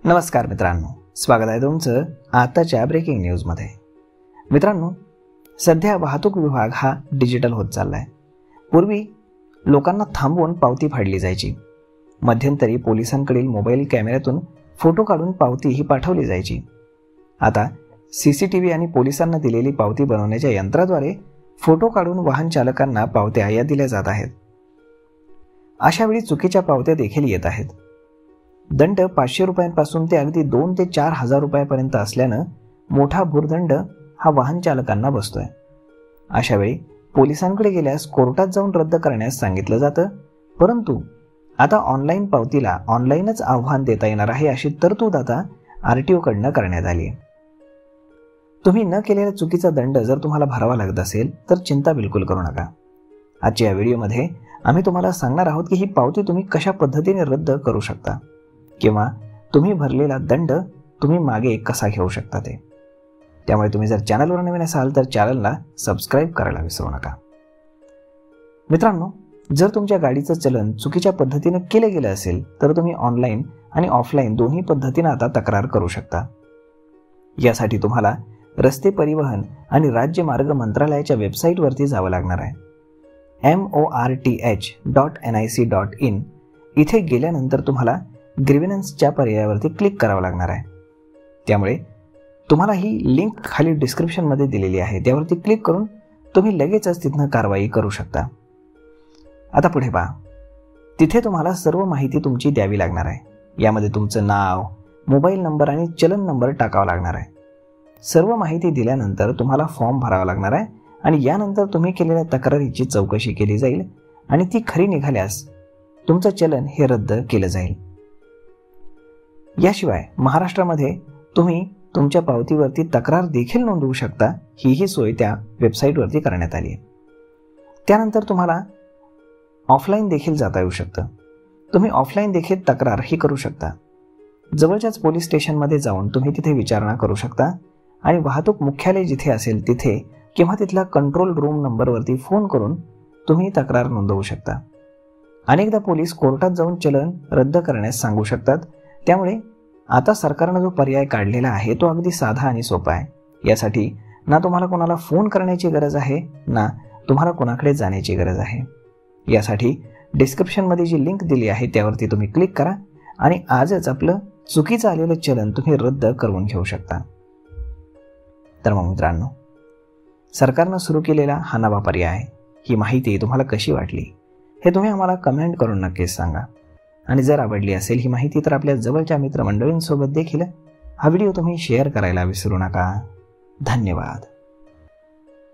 नमस्कार मित्रांनो, स्वागत आहे तुमचं आताच्या ब्रेकिंग न्यूजमध्ये। मित्रांनो, सध्या वाहतूक विभाग हा डिजिटल होत चाललाय। पूर्वी लोकांना थांबवून पावती फाडली जायची, मध्यंतरी पोलिसांकडील मोबाईल कॅमेऱ्यातून फोटो काढून पावती ही पाठवली जायची। आता सीसीटीव्ही आणि पोलिसांना दिलेली पावती बनवण्याच्या यंत्राद्वारे फोटो काढून वाहन चालकांना पावत्या या दिल्या जात आहेत। अशावेळी चुकीच्या पावत्या देखील येत आहेत। दंड 500 रुपयांपासून ते अगदी 2 ते 4,000 रुपयांपर्यंत असल्यानं मोठा भूर्दंड हा वाहन चालकांना बसतोय। अशावेळी पोलिसांकडे गेल्यास कोर्टात जाऊन रद्द करण्यास सांगितलं जातं, परंतु आता ऑनलाईन पावतीला ऑनलाईनच आव्हान देता येणार आहे अशी तरतूद आता आरटीओ कडनं करण्यात आली आहे। तुम्ही न केलेल्या चुकीचा दंड जर तुम्हाला भरावा लागत असेल तर चिंता बिलकुल करू नका। आजच्या या व्हिडिओमध्ये आम्ही तुम्हाला सांगणार आहोत की ही पावती तुम्ही कशा पद्धतीने रद्द करू शकता किंवा तुम्ही भरलेला दंड तुम्ही मागे कसा घेऊ शकता ते। त्यामुळे तुम्ही जर चॅनलवर नवीन असाल तर चॅनलला सबस्क्राईब करायला विसरू नका। मित्रांनो, जर तुमच्या गाडीचं चलन चुकीच्या पद्धतीने केलं गेलं असेल तर तुम्ही ऑनलाईन आणि ऑफलाईन दोन्ही पद्धतीने आता तक्रार करू शकता। यासाठी तुम्हाला रस्ते परिवहन आणि राज्य मार्ग मंत्रालयाच्या वेबसाईटवरती जावं लागणार आहे। morth.nic.in इथे गेल्यानंतर तुम्हाला ग्रीव्हन्सच्या पर्यायावरती क्लिक करावं लागणार आहे। त्यामुळे तुम्हाला ही लिंक खाली डिस्क्रिप्शनमध्ये दिलेली आहे, त्यावरती क्लिक करून तुम्ही लगेचच तिथनं कारवाई करू शकता। आता पुढे पहा, तिथे तुम्हाला सर्व माहिती तुमची द्यावी लागणार आहे। यामध्ये तुमचं नाव, मोबाईल नंबर आणि चलन नंबर टाकावा लागणार आहे। सर्व माहिती दिल्यानंतर तुम्हाला फॉर्म भरावा लागणार आहे आणि यानंतर तुम्ही केलेल्या तक्रारीची चौकशी केली जाईल आणि ती खरी निघाल्यास तुमचं चलन हे रद्द केलं जाईल। याशिवाय महाराष्ट्रामध्ये तुम्ही तुमच्या पावतीवरती तक्रार देखील नोंदवू शकता, ही सोय त्या वेबसाईटवरती करण्यात आली आहे। त्यानंतर तुम्हाला ऑफलाईन देखील जाता येऊ शकतं। तुम्ही ऑफलाईन देखील तक्रार ही करू शकता। जवळच्याच पोलीस स्टेशनमध्ये जाऊन तुम्ही तिथे विचारणा करू शकता आणि वाहतूक मुख्यालय जिथे असेल तिथे किंवा तिथला कंट्रोल रूम नंबरवरती फोन करून तुम्ही तक्रार नोंदवू शकता। अनेकदा पोलीस कोर्टात जाऊन चलन रद्द करण्यास सांगू शकतात। त्यामुळे आता सरकारनं जो पर्याय काढलेला आहे तो अगदी साधा आणि सोपा आहे। यासाठी ना तुम्हाला कोणाला फोन करण्याची गरज आहे ना तुम्हाला कोणाकडे जाण्याची गरज आहे। यासाठी डिस्क्रिप्शनमध्ये जी लिंक दिली आहे त्यावरती तुम्ही क्लिक करा आणि आजच आपलं चुकीचं आलेलं चलन तुम्ही रद्द करून घेऊ शकता। तर मग मित्रांनो, सरकारनं सुरू केलेला हा नवा पर्याय, ही माहिती तुम्हाला कशी वाटली हे तुम्ही आम्हाला कमेंट करून नक्कीच सांगा। आणि जर आवडली असेल ही माहिती तर आपल्या जवळच्या मित्रमंडळींसोबत देखील हा व्हिडिओ तुम्ही शेअर करायला विसरू नका। धन्यवाद।